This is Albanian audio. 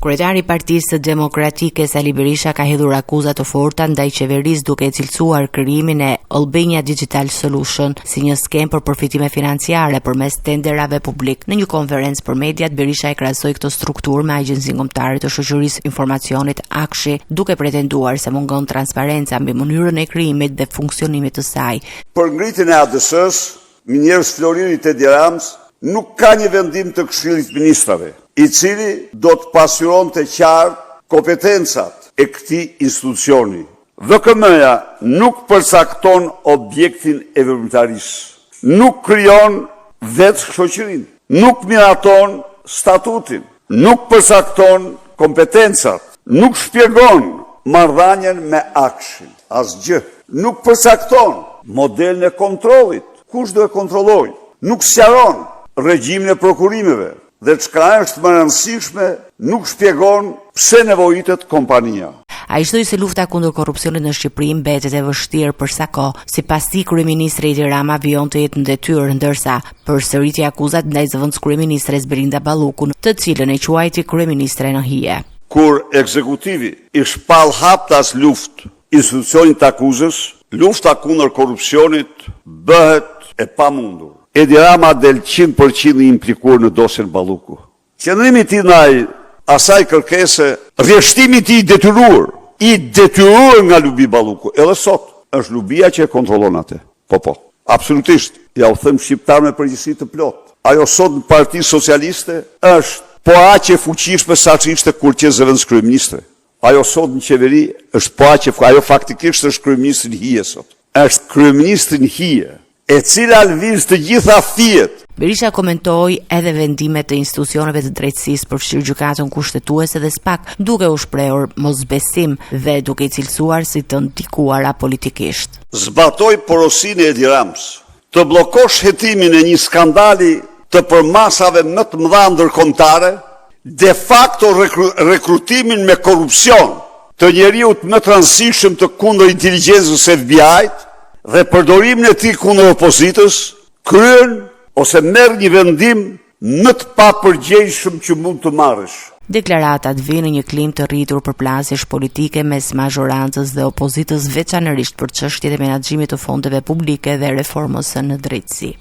Kryetari i Partisë Demokratike Sali Berisha ka hedhur akuza të forta ndaj qeverisë duke cilësuar krijimin e Albania Digital Solution si një skem për përfitime financiare përmes tenderave publik. Në një konferencë për mediat, Berisha e krahasoi këtë strukturë me Agjencinë Kombëtare të Shoqërisë Informacionit Akshi, duke pretenduar se mungon transparenca mbi mënyrën e krijimit dhe funksionimit të saj. Për ngritjen e ADS-s, minjerës Florini Tedi Rams nuk ka një vendim të Këshillit Ministrave, i cili do të pasqyronte qartë kompetencat e këtij institucioni. VKM-ja nuk përcakton objektin e veprimtarisë, nuk krijon vetë shoqërinë, nuk miraton statutin, nuk përcakton kompetencat, nuk shpjegon marrëdhënien me Akshin, asgjë, nuk përcakton modelin e kontrollit, kush do e kontrollojë, nuk sqaron regjimin e prokurimeve dhe çka është më e rëndësishme, nuk shpjegon pse nevojitet kompania. Ai shtoi se lufta kundër korrupsionit në Shqipëri mbetet e vështirë për sa kohë, sipas tij kryeministri Edi Rama vijon të jetë në detyrë, ndërsa përsëritja akuzat ndaj zëvendës kryeministres Belinda Ballukun, të cilën e quajti kryeministre në hije. Kur ekzekutivi i shpall haptas luftë institucionit të akuzës, lufta kundër korrupsionit bëhet e pamundur. Edi Rama del 100% i implikuar në dosjen Balluku. Qëndrimi i tij ndaj asaj kërkese, rreshtimi i tij i detyruar nga Lubi Balluku, edhe sot është Lubia që e kontrollon atë. Po, absolutisht. Ja u them shqiptar me përgjegjësi të plot. Ajo sot në Parti Socialiste është po aq e fuqishme sa ishte kur që zëvendës kryeministre. Ajo sot në qeveri është po aq, ajo faktikisht është kryeministri në hije sot. Është kryeministri në hije, e cila lëviz të gjitha fiet. Berisha komentoi edhe vendimet të institucioneve të drejtësisë përfshirë gjykatën kushtetuese dhe SPAK, duke u shprehur mosbesim dhe duke i cilësuar si të ndikuara politikisht. Zbatoi porosinë e Edi Rams të bllokosh hetimin e një skandali të përmasave më të mëdha ndërkombëtare, de facto rekrutimin me korrupsion të njeriut më të rëndësishëm të kundër inteligjencës FBI-t dhe përdorimin e tij kundër opozitës, kryen ose merr një vendim më të papërgjegjshëm që mund të marrësh. Deklaratat vinë në një klim të rritur përplasjesh politike mes mazhorancës dhe opozitës, veçanërisht për çështjet e menaxhimit të fondeve publike dhe reformës në drejtësi.